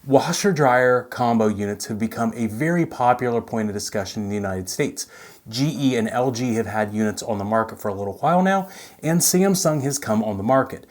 Washer-dryer combo units have become a very popular point of discussion in the United States. GE and LG have had units on the market for a little while now, and Samsung has come on the market.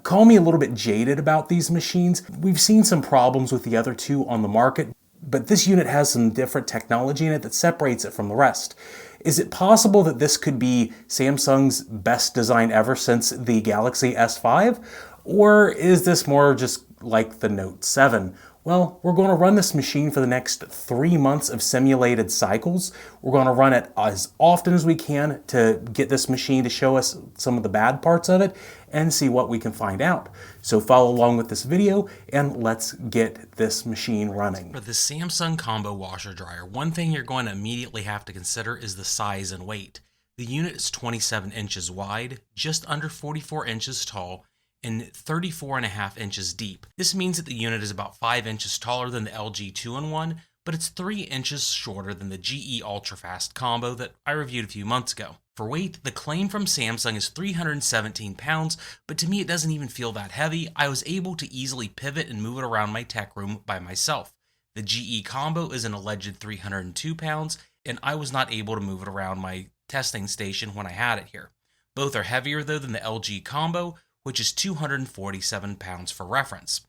Call me a little bit jaded about these machines. We've seen some problems with the other two on the market, but this unit has some different technology in it that separates it from the rest. Is it possible that this could be Samsung's best design ever since the Galaxy S5? Or is this more just like the Note 7? Well, we're going to run this machine for the next 3 months of simulated cycles. We're going to run it as often as we can to get this machine to show us some of the bad parts of it and see what we can find out. So follow along with this video and let's get this machine running. For the Samsung Combo Washer Dryer, one thing you're going to immediately have to consider is the size and weight. The unit is 27 inches wide, just under 44 inches tall, and 34.5 inches deep. This means that the unit is about 5 inches taller than the LG 2-in-1, but it's 3 inches shorter than the GE Ultrafast combo that I reviewed a few months ago. For weight, the claim from Samsung is 317 pounds, but to me it doesn't even feel that heavy. I was able to easily pivot and move it around my tech room by myself. The GE combo is an alleged 302 pounds, and I was not able to move it around my testing station when I had it here. Both are heavier though than the LG combo, which is 247 pounds for reference.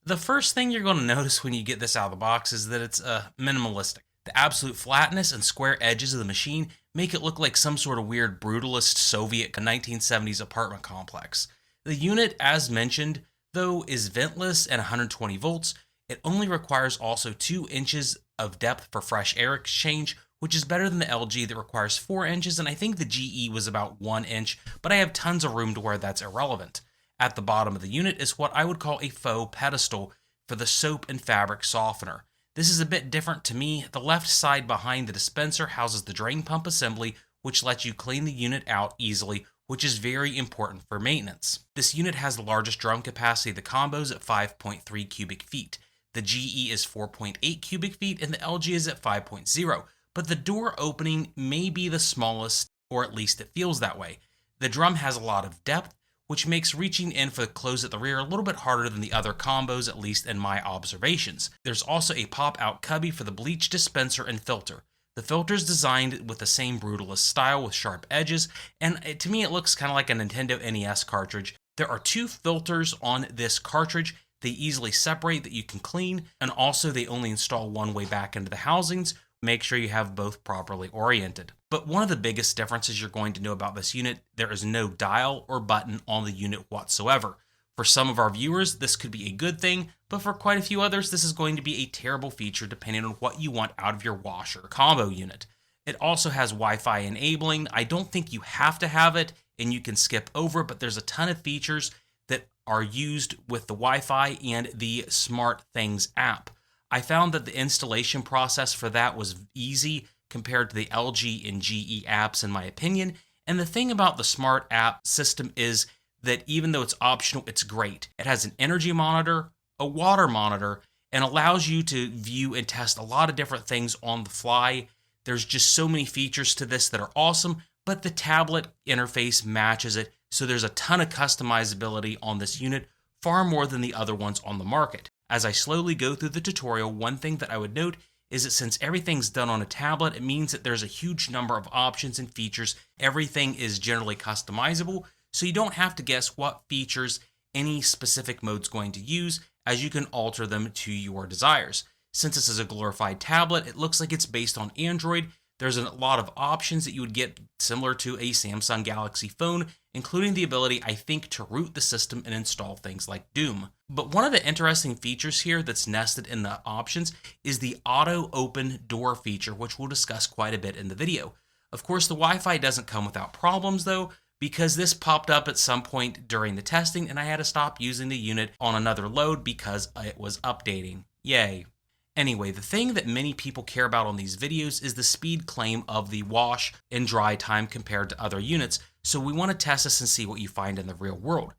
The first thing you're going to notice when you get this out of the box is that it's minimalistic. The absolute flatness and square edges of the machine make it look like some sort of weird brutalist Soviet 1970s apartment complex. The unit, as mentioned, though, is ventless and 120 volts. It only requires also 2 inches of depth for fresh air exchange, which is better than the LG that requires 4 inches, and I think the GE was about 1 inch, but I have tons of room to where that's irrelevant. At the bottom of the unit is what I would call a faux pedestal for the soap and fabric softener. This is a bit different to me. The left side behind the dispenser houses the drain pump assembly, which lets you clean the unit out easily, which is very important for maintenance. This unit has the largest drum capacity of the combos at 5.3 cubic feet. The GE is 4.8 cubic feet and the LG is at 5.0. But the door opening may be the smallest, or at least it feels that way. The drum has a lot of depth, which makes reaching in for the close at the rear a little bit harder than the other combos, at least in my observations. There's also a pop-out cubby for the bleach dispenser and filter. The filter is designed with the same brutalist style with sharp edges, and to me it looks kind of like a Nintendo NES cartridge. There are 2 filters on this cartridge. They easily separate that you can clean, and also they only install one way back into the housings. Make sure you have both properly oriented. But one of the biggest differences you're going to know about this unit, there is no dial or button on the unit whatsoever. For some of our viewers, this could be a good thing, but for quite a few others, this is going to be a terrible feature depending on what you want out of your washer combo unit. It also has Wi-Fi enabling. I don't think you have to have it, and you can skip over it, but there's a ton of features that are used with the Wi-Fi and the Smart Things app. I found that the installation process for that was easy compared to the LG and GE apps in my opinion. And the thing about the Smart app system is that even though it's optional, it's great. It has an energy monitor, a water monitor, and allows you to view and test a lot of different things on the fly. There's just so many features to this that are awesome, but the tablet interface matches it. So there's a ton of customizability on this unit, far more than the other ones on the market. As I slowly go through the tutorial, one thing that I would note is that since everything's done on a tablet, it means that there's a huge number of options and features. Everything is generally customizable, so you don't have to guess what features any specific mode's going to use, as you can alter them to your desires. Since this is a glorified tablet, it looks like it's based on Android. There's a lot of options that you would get similar to a Samsung Galaxy phone, including the ability, I think, to root the system and install things like Doom. But one of the interesting features here that's nested in the options is the auto open door feature, which we'll discuss quite a bit in the video. Of course, the Wi-Fi doesn't come without problems though, because this popped up at some point during the testing and I had to stop using the unit on another load because it was updating. Yay. Anyway, the thing that many people care about on these videos is the speed claim of the wash and dry time compared to other units, so we want to test this and see what you find in the real world.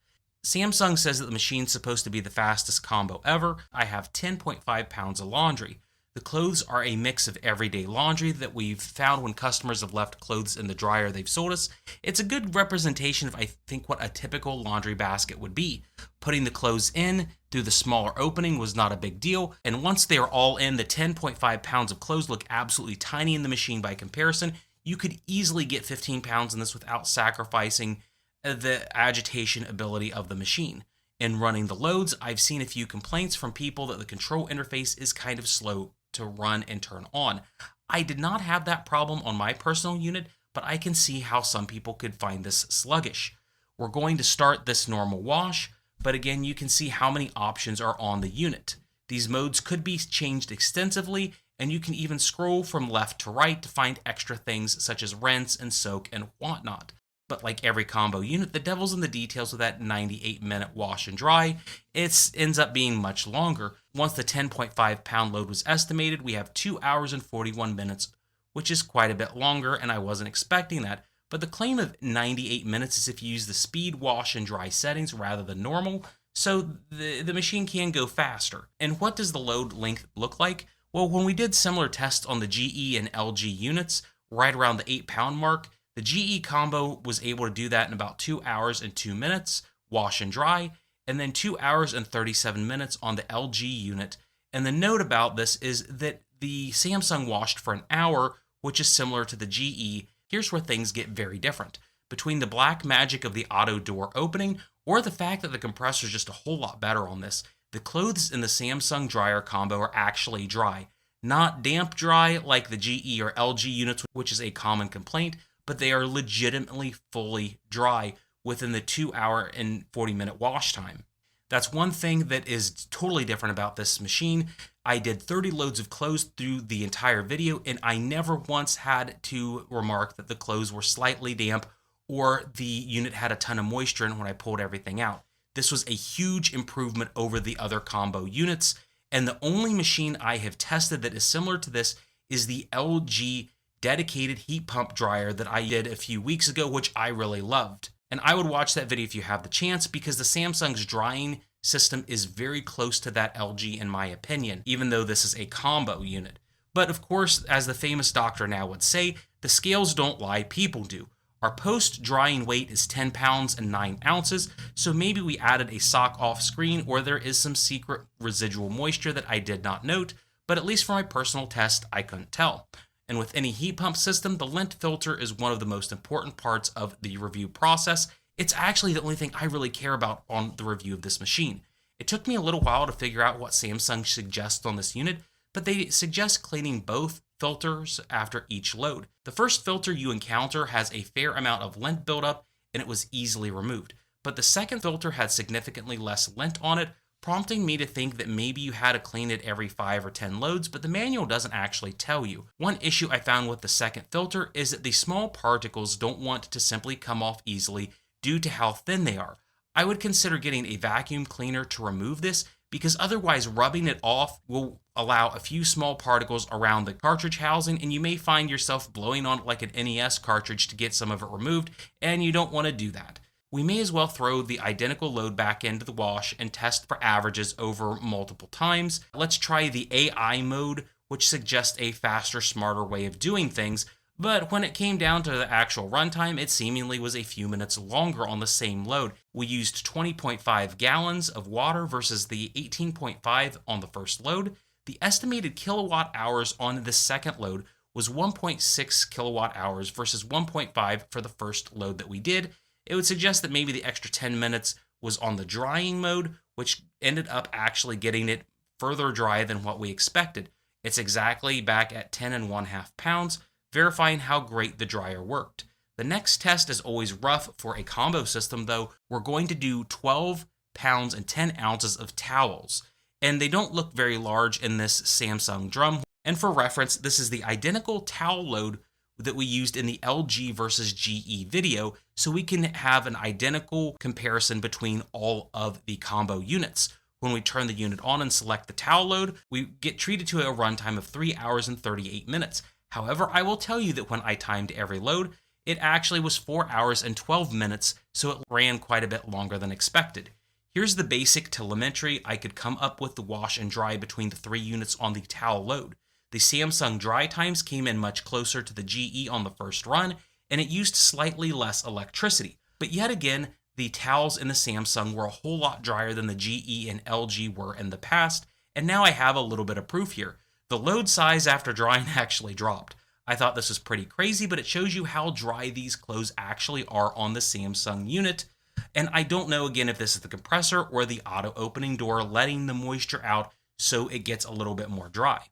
Samsung says that the machine's supposed to be the fastest combo ever. I have 10.5 pounds of laundry. The clothes are a mix of everyday laundry that we've found when customers have left clothes in the dryer they've sold us. It's a good representation of, I think, what a typical laundry basket would be. Putting the clothes in through the smaller opening was not a big deal, and once they are all in, the 10.5 pounds of clothes look absolutely tiny in the machine by comparison. You could easily get 15 pounds in this without sacrificing the agitation ability of the machine. In running the loads, I've seen a few complaints from people that the control interface is kind of slow to run and turn on. I did not have that problem on my personal unit, but I can see how some people could find this sluggish. We're going to start this normal wash, but again, you can see how many options are on the unit. These modes could be changed extensively, and you can even scroll from left to right to find extra things such as rinse and soak and whatnot. But like every combo unit, the devil's in the details of that 98-minute wash and dry. It ends up being much longer. Once the 10.5 pound load was estimated, we have 2 hours and 41 minutes, which is quite a bit longer, and I wasn't expecting that. But the claim of 98 minutes is if you use the speed wash and dry settings rather than normal, so the machine can go faster. And what does the load length look like? Well, when we did similar tests on the GE and LG units, right around the 8 pound mark, the GE combo was able to do that in about 2 hours and 2 minutes, wash and dry, and then 2 hours and 37 minutes on the LG unit. And the note about this is that the Samsung washed for an hour, which is similar to the GE. Here's where things get very different. Between the black magic of the auto door opening or the fact that the compressor is just a whole lot better on this, the clothes in the Samsung dryer combo are actually dry. Not damp dry like the GE or LG units, which is a common complaint, but they are legitimately fully dry within the 2 hour and 40 minute wash time. That's one thing that is totally different about this machine. I did 30 loads of clothes through the entire video, and I never once had to remark that the clothes were slightly damp or the unit had a ton of moisture in when I pulled everything out. This was a huge improvement over the other combo units, and the only machine I have tested that is similar to this is the LG dedicated heat pump dryer that I did a few weeks ago, which I really loved. And I would watch that video if you have the chance, because the Samsung's drying system is very close to that LG in my opinion, even though this is a combo unit. But of course, as the famous doctor now would say, the scales don't lie, people do. Our post-drying weight is 10 pounds and 9 ounces, so maybe we added a sock off screen, or there is some secret residual moisture that I did not note, but at least for my personal test, I couldn't tell. And with any heat pump system, the lint filter is one of the most important parts of the review process. It's actually the only thing I really care about on the review of this machine. It took me a little while to figure out what Samsung suggests on this unit, but they suggest cleaning both filters after each load. The first filter you encounter has a fair amount of lint buildup, and it was easily removed. But the second filter had significantly less lint on it, prompting me to think that maybe you had to clean it every 5 or 10 loads, but the manual doesn't actually tell you. One issue I found with the second filter is that the small particles don't want to simply come off easily due to how thin they are. I would consider getting a vacuum cleaner to remove this, because otherwise rubbing it off will allow a few small particles around the cartridge housing, and you may find yourself blowing on it like an NES cartridge to get some of it removed, and you don't want to do that. We may as well throw the identical load back into the wash and test for averages over multiple times. Let's try the AI mode, which suggests a faster, smarter way of doing things, but when it came down to the actual runtime, it seemingly was a few minutes longer on the same load. We used 20.5 gallons of water versus the 18.5 on the first load. The estimated kilowatt hours on the second load was 1.6 kilowatt hours versus 1.5 for the first load that we did. It would suggest that maybe the extra 10 minutes was on the drying mode, which ended up actually getting it further dry than what we expected. It's exactly back at 10.5 pounds, verifying how great the dryer worked. The next test is always rough for a combo system, though. We're going to do 12 pounds and 10 ounces of towels, and they don't look very large in this Samsung drum. And for reference, this is the identical towel load that we used in the LG versus GE video, so we can have an identical comparison between all of the combo units. When we turn the unit on and select the towel load, we get treated to a runtime of 3 hours and 38 minutes. However, I will tell you that when I timed every load, it actually was 4 hours and 12 minutes, so it ran quite a bit longer than expected. Here's the basic telemetry I could come up with the wash and dry between the 3 units on the towel load. The Samsung dry times came in much closer to the GE on the first run, and it used slightly less electricity. But yet again, the towels in the Samsung were a whole lot drier than the GE and LG were in the past, and now I have a little bit of proof here. The load size after drying actually dropped. I thought this was pretty crazy, but it shows you how dry these clothes actually are on the Samsung unit. And I don't know again if this is the compressor or the auto opening door letting the moisture out so it gets a little bit more dry.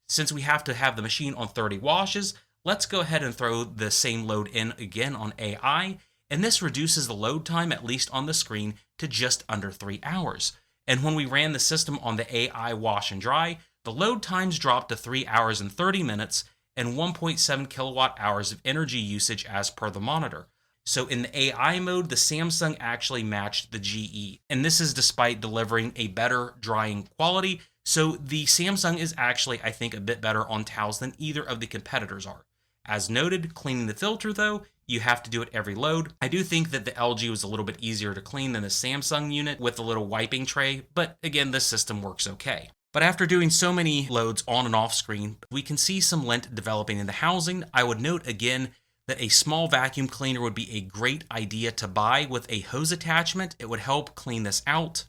Since we have to have the machine on 30 washes, let's go ahead and throw the same load in again on AI, and this reduces the load time, at least on the screen, to just under 3 hours. And when we ran the system on the AI Wash and Dry, the load times dropped to 3 hours and 30 minutes and 1.7 kilowatt hours of energy usage as per the monitor. So in the AI mode, the Samsung actually matched the GE, and this is despite delivering a better drying quality. So the Samsung is actually, I think, a bit better on towels than either of the competitors are. As noted, cleaning the filter though, you have to do it every load. I do think that the LG was a little bit easier to clean than the Samsung unit with the little wiping tray, but again, this system works okay. But after doing so many loads on and off screen, we can see some lint developing in the housing. I would note again that a small vacuum cleaner would be a great idea to buy with a hose attachment. It would help clean this out.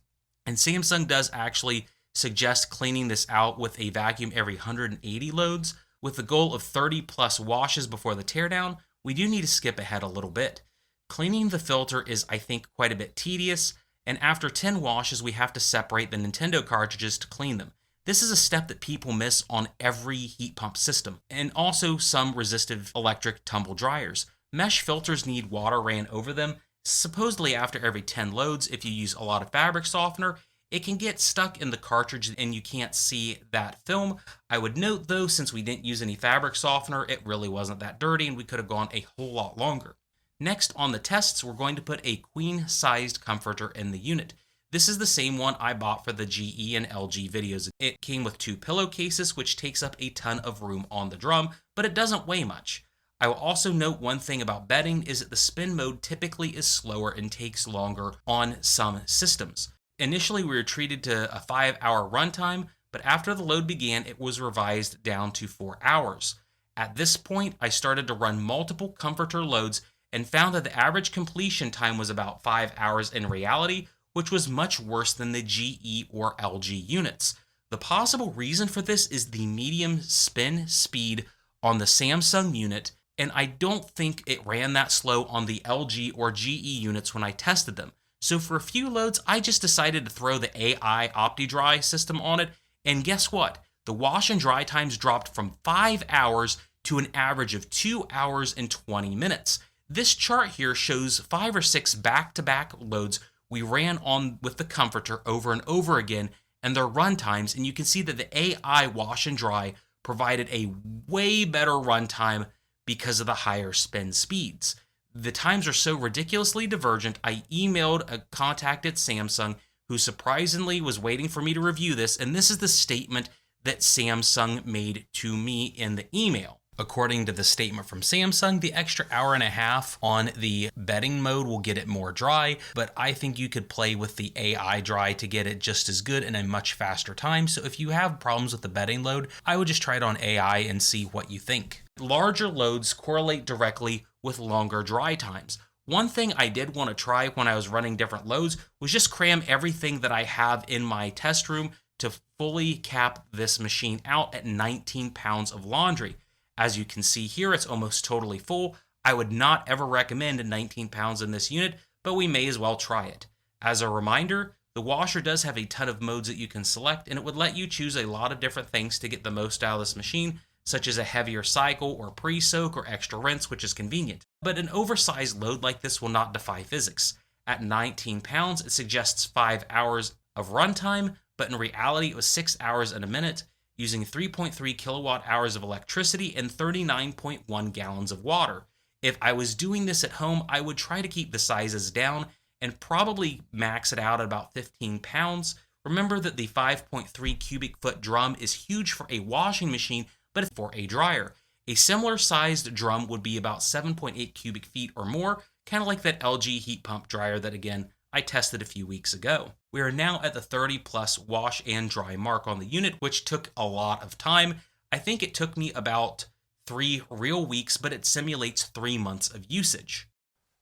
And Samsung does actually suggest cleaning this out with a vacuum every 180 loads. With the goal of 30 plus washes before the teardown, we do need to skip ahead a little bit. Cleaning the filter is, I think, quite a bit tedious, and after 10 washes, we have to separate the Nintendo cartridges to clean them. This is a step that people miss on every heat pump system, and also some resistive electric tumble dryers. Mesh filters need water ran over them. Supposedly after every 10 loads, if you use a lot of fabric softener, it can get stuck in the cartridge and you can't see that film. I would note though, since we didn't use any fabric softener, it really wasn't that dirty and we could have gone a whole lot longer. Next on the tests, we're going to put a queen-sized comforter in the unit. This is the same one I bought for the GE and LG videos. It came with 2 pillowcases, which takes up a ton of room on the drum, but it doesn't weigh much. I will also note one thing about bedding is that the spin mode typically is slower and takes longer on some systems. Initially, we were treated to a 5-hour runtime, but after the load began, it was revised down to 4 hours. At this point, I started to run multiple comforter loads and found that the average completion time was about 5 hours in reality, which was much worse than the GE or LG units. The possible reason for this is the medium spin speed on the Samsung unit, and I don't think it ran that slow on the LG or GE units when I tested them. So for a few loads, I just decided to throw the AI Opti Dry system on it, and guess what? The wash and dry times dropped from 5 hours to an average of 2 hours and 20 minutes. This chart here shows 5 or 6 back-to-back loads we ran on with the comforter over and over again and their run times, and you can see that the AI Wash and Dry provided a way better run time because of the higher spin speeds. The times are so ridiculously divergent, I emailed a contact at Samsung who surprisingly was waiting for me to review this, and this is the statement that Samsung made to me in the email. According to the statement from Samsung, the extra hour and a half on the bedding mode will get it more dry, but I think you could play with the AI dry to get it just as good in a much faster time. So if you have problems with the bedding load, I would just try it on AI and see what you think. Larger loads correlate directly with longer dry times. One thing I did want to try when I was running different loads was just cram everything that I have in my test room to fully cap this machine out at 19 pounds of laundry. As you can see here, it's almost totally full. I would not ever recommend 19 pounds in this unit, but we may as well try it. As a reminder, the washer does have a ton of modes that you can select, and it would let you choose a lot of different things to get the most out of this machine, such as a heavier cycle or pre-soak or extra rinse, which is convenient. But an oversized load like this will not defy physics. At 19 pounds, it suggests 5 hours of runtime, but in reality, it was 6 hours and a minute, using 3.3 kilowatt hours of electricity and 39.1 gallons of water. If I was doing this at home, I would try to keep the sizes down and probably max it out at about 15 pounds. Remember that the 5.3 cubic foot drum is huge for a washing machine, but for a dryer. A similar sized drum would be about 7.8 cubic feet or more, kind of like that LG heat pump dryer that, again, I tested a few weeks ago. We are now at the 30 plus wash and dry mark on the unit, which took a lot of time. I think it took me about 3 real weeks, but it simulates 3 months of usage.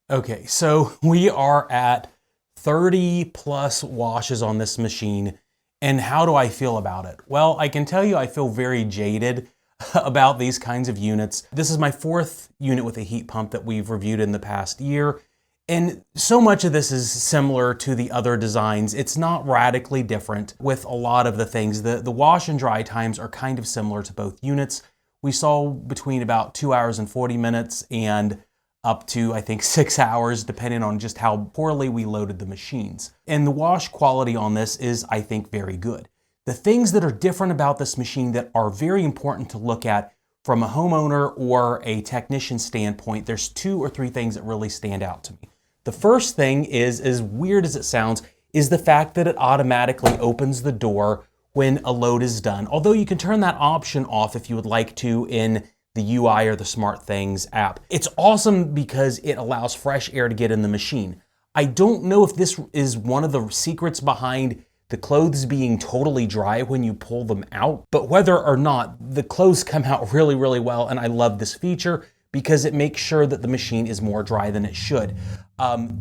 Okay, so we are at 30 plus washes on this machine, and how do I feel about it? Well, I can tell you I feel very jaded about these kinds of units. This is my 4th unit with a heat pump that we've reviewed in the past year, and so much of this is similar to the other designs. It's not radically different with a lot of the things. The wash and dry times are kind of similar to both units. We saw between about 2 hours and 40 minutes and up to, I think, 6 hours, depending on just how poorly we loaded the machines. And the wash quality on this is, I think, very good. The things that are different about this machine that are very important to look at from a homeowner or a technician standpoint, there's 2 or 3 things that really stand out to me. The first thing is, as weird as it sounds, is the fact that it automatically opens the door when a load is done. Although you can turn that option off if you would like to in the UI or the SmartThings app. It's awesome because it allows fresh air to get in the machine. I don't know if this is one of the secrets behind the clothes being totally dry when you pull them out, but whether or not, the clothes come out really, really well, and I love this feature because it makes sure that the machine is more dry than it should.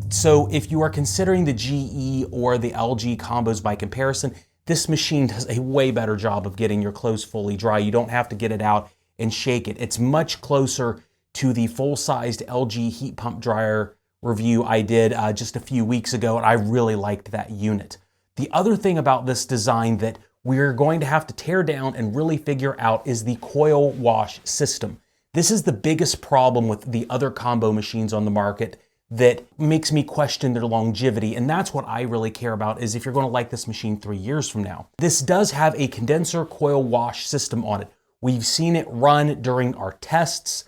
So if you are considering the GE or the LG combos by comparison, this machine does a way better job of getting your clothes fully dry. You don't have to get it out and shake it. It's much closer to the full-sized LG heat pump dryer review I did just a few weeks ago, and I really liked that unit. The other thing about this design that we're going to have to tear down and really figure out is the coil wash system. This is the biggest problem with the other combo machines on the market that makes me question their longevity, and that's what I really care about, is if you're going to like this machine 3 years from now. This does have a condenser coil wash system on it. We've seen it run during our tests.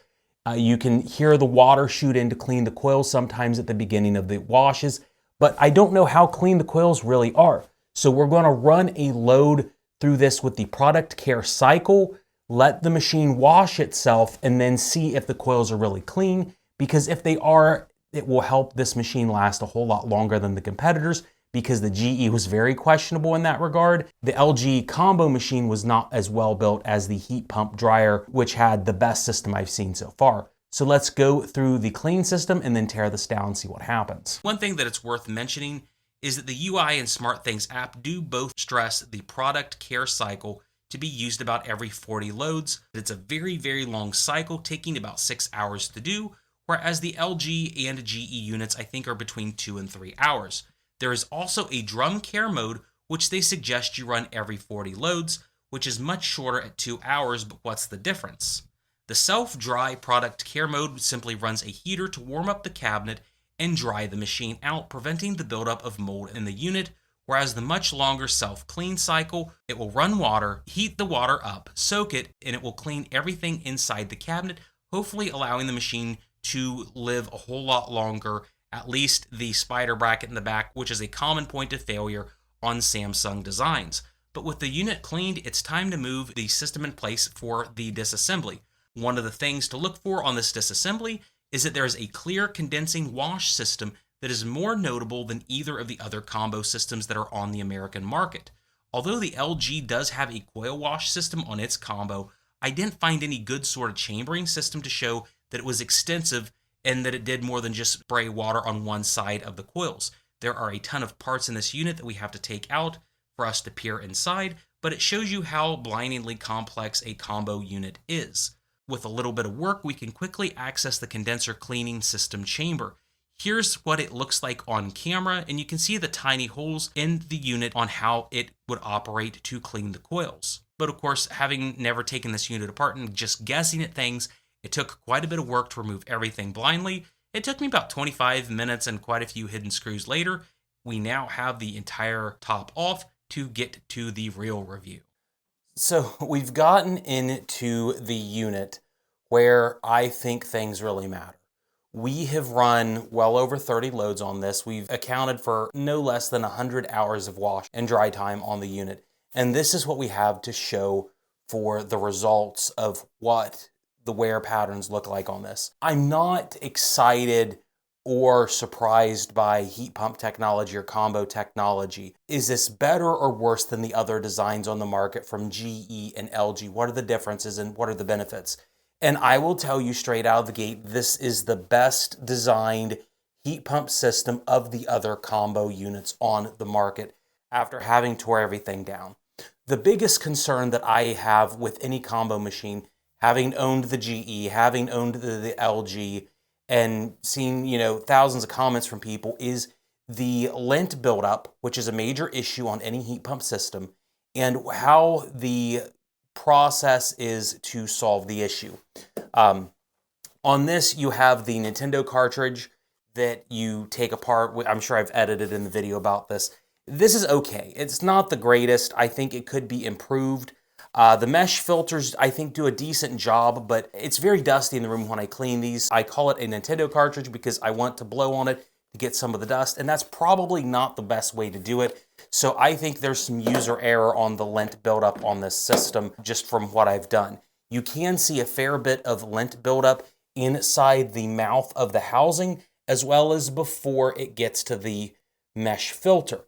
You can hear the water shoot in to clean the coils sometimes at the beginning of the washes, but I don't know how clean the coils really are. So we're going to run a load through this with the product care cycle, let the machine wash itself, and then see if the coils are really clean, because if they are, it will help this machine last a whole lot longer than the competitors, because the GE was very questionable in that regard. The LG combo machine was not as well built as the heat pump dryer, which had the best system I've seen so far. So let's go through the clean system and then tear this down and see what happens. One thing that it's worth mentioning is that the UI and SmartThings app do both stress the product care cycle to be used about every 40 loads. It's a very, very long cycle, taking about 6 hours to do, whereas the LG and GE units I think are between 2 and 3 hours. There is also a drum care mode, which they suggest you run every 40 loads, which is much shorter at 2 hours, but what's the difference? The self-dry product care mode simply runs a heater to warm up the cabinet and dry the machine out, preventing the buildup of mold in the unit, whereas the much longer self-clean cycle, it will run water, heat the water up, soak it, and it will clean everything inside the cabinet, hopefully allowing the machine to live a whole lot longer, at least the spider bracket in the back, which is a common point of failure on Samsung designs. But with the unit cleaned, it's time to move the system in place for the disassembly. One of the things to look for on this disassembly is that there is a clear condensing wash system that is more notable than either of the other combo systems that are on the American market. Although the LG does have a coil wash system on its combo, I didn't find any good sort of chambering system to show that it was extensive and that it did more than just spray water on one side of the coils. There are a ton of parts in this unit that we have to take out for us to peer inside, but it shows you how blindingly complex a combo unit is. With a little bit of work, we can quickly access the condenser cleaning system chamber. Here's what it looks like on camera, and you can see the tiny holes in the unit on how it would operate to clean the coils. But of course, having never taken this unit apart and just guessing at things, it took quite a bit of work to remove everything blindly. It took me about 25 minutes and quite a few hidden screws later. We now have the entire top off to get to the real review. So we've gotten into the unit where I think things really matter. We have run well over 30 loads on this. We've accounted for no less than 100 hours of wash and dry time on the unit. And this is what we have to show for the results of what the wear patterns look like on this. I'm not excited or surprised by heat pump technology or combo technology. Is this better or worse than the other designs on the market from GE and LG? What are the differences and what are the benefits? And I will tell you straight out of the gate, this is the best designed heat pump system of the other combo units on the market after having tore everything down. The biggest concern that I have with any combo machine, having owned the GE, having owned the LG, and seen, thousands of comments from people, is the lint buildup, which is a major issue on any heat pump system, and how the process is to solve the issue. On this, you have the Nintendo cartridge that you take apart. I'm sure I've edited in the video about this. This is okay. It's not the greatest. I think it could be improved. The mesh filters, I think, do a decent job, but it's very dusty in the room when I clean these. I call it a Nintendo cartridge because I want to blow on it to get some of the dust, and that's probably not the best way to do it. So I think there's some user error on the lint buildup on this system, just from what I've done. You can see a fair bit of lint buildup inside the mouth of the housing, as well as before it gets to the mesh filter.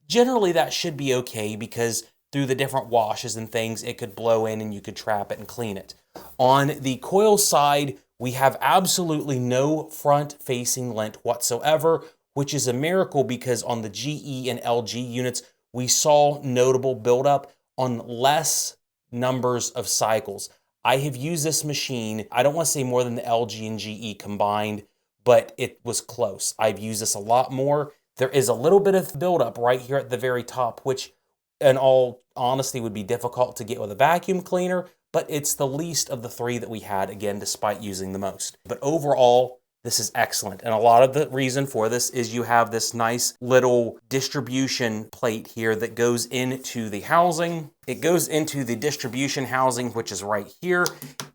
Generally, that should be okay because through the different washes and things, it could blow in and you could trap it and clean it. On the coil side, we have absolutely no front-facing lint whatsoever, which is a miracle because on the GE and LG units, we saw notable buildup on less numbers of cycles. I have used this machine, I don't want to say more than the LG and GE combined, but it was close. I've used this a lot more. There is a little bit of buildup right here at the very top, which in all honesty would be difficult to get with a vacuum cleaner, but it's the least of the three that we had, again, despite using the most. But overall, this is excellent. And a lot of the reason for this is you have this nice little distribution plate here that goes into the housing. It goes into the distribution housing, which is right here,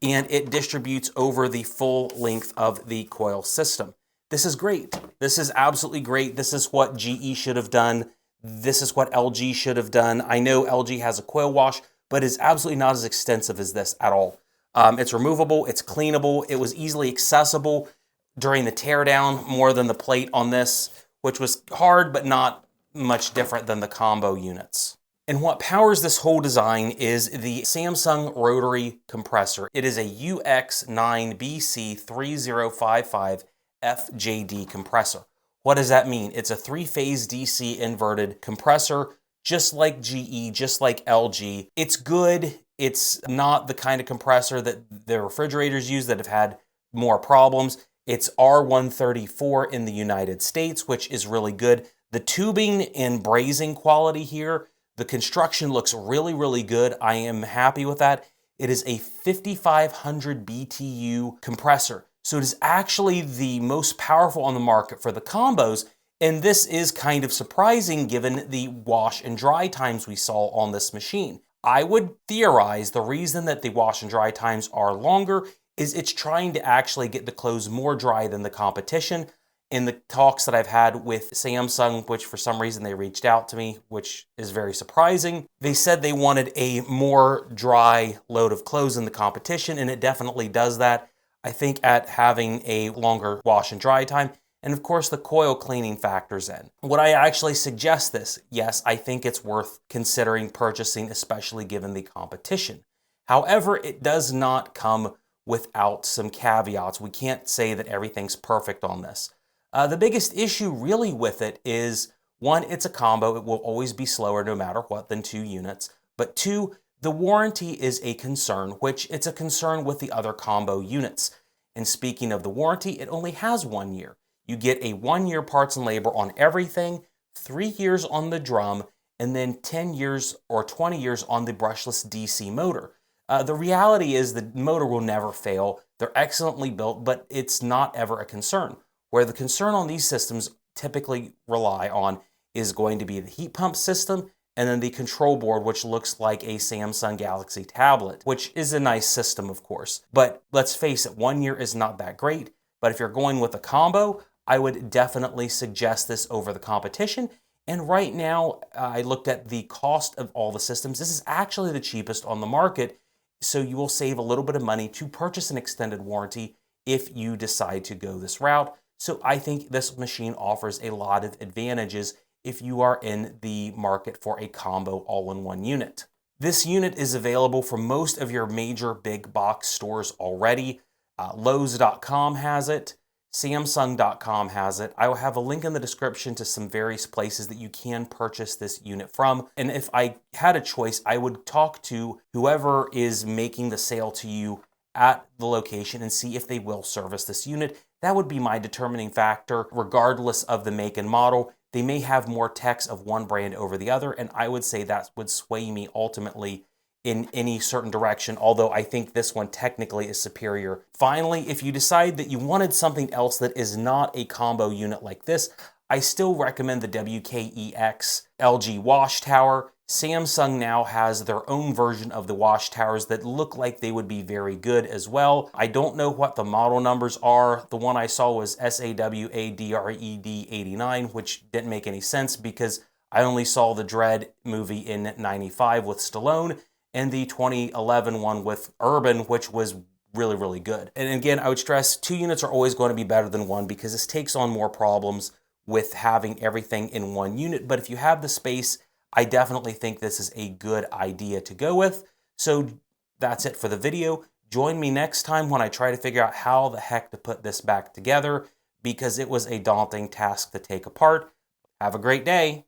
and it distributes over the full length of the coil system. This is great. This is absolutely great. This is what GE should have done. This is what LG should have done. I know LG has a coil wash, but it's absolutely not as extensive as this at all. It's removable, it's cleanable, it was easily accessible during the teardown more than the plate on this, which was hard but not much different than the combo units. And what powers this whole design is the Samsung rotary compressor. It is a UX9BC3055 FJD compressor. What does that mean? It's a three-phase DC inverted compressor, just like GE, just like LG. It's good. It's not the kind of compressor that the refrigerators use that have had more problems. It's R134 in the United States, which is really good. The tubing and brazing quality here, the construction looks really, really good. I am happy with that. It is a 5500 BTU compressor. So it is actually the most powerful on the market for the combos, and this is kind of surprising given the wash and dry times we saw on this machine. I would theorize the reason that the wash and dry times are longer is it's trying to actually get the clothes more dry than the competition. In the talks that I've had with Samsung, which for some reason they reached out to me, which is very surprising, they said they wanted a more dry load of clothes than the competition, and it definitely does that. I think at having a longer wash and dry time, and of course the coil cleaning factors in. Would I actually suggest this? Yes, I think it's worth considering purchasing, especially given the competition. However, it does not come without some caveats. We can't say that everything's perfect on this. The biggest issue really with it is, one, it's a combo. It will always be slower no matter what than 2 units. But 2, the warranty is a concern, which it's a concern with the other combo units. And speaking of the warranty, it only has 1 year. You get a 1-year parts and labor on everything, 3 years on the drum, and then 10 years or 20 years on the brushless DC motor. The reality is the motor will never fail. They're excellently built, but it's not ever a concern. Where the concern on these systems typically rely on is going to be the heat pump system and then the control board, which looks like a Samsung Galaxy tablet, which is a nice system, of course. But let's face it, 1 year is not that great. But if you're going with a combo, I would definitely suggest this over the competition. And right now, I looked at the cost of all the systems. This is actually the cheapest on the market, so you will save a little bit of money to purchase an extended warranty if you decide to go this route. So I think this machine offers a lot of advantages if you are in the market for a combo all-in-one unit. This unit is available from most of your major big box stores already. Lowe's.com has it. Samsung.com has it. I will have a link in the description to some various places that you can purchase this unit from. And if I had a choice, I would talk to whoever is making the sale to you at the location and see if they will service this unit. That would be my determining factor, regardless of the make and model. They may have more techs of one brand over the other, and I would say that would sway me ultimately in any certain direction, although I think this one technically is superior. Finally, if you decide that you wanted something else that is not a combo unit like this, I still recommend the WKEX LG wash tower. Samsung now has their own version of the wash towers that look like they would be very good as well. I don't know what the model numbers are. The one I saw was SAWADRED89, which didn't make any sense because I only saw the Dread movie in '95 with Stallone and the 2011 one with Urban, which was really, really good. And again, I would stress 2 units are always going to be better than 1 because this takes on more problems with having everything in 1 unit. But if you have the space, I definitely think this is a good idea to go with. So that's it for the video. Join me next time when I try to figure out how the heck to put this back together because it was a daunting task to take apart. Have a great day.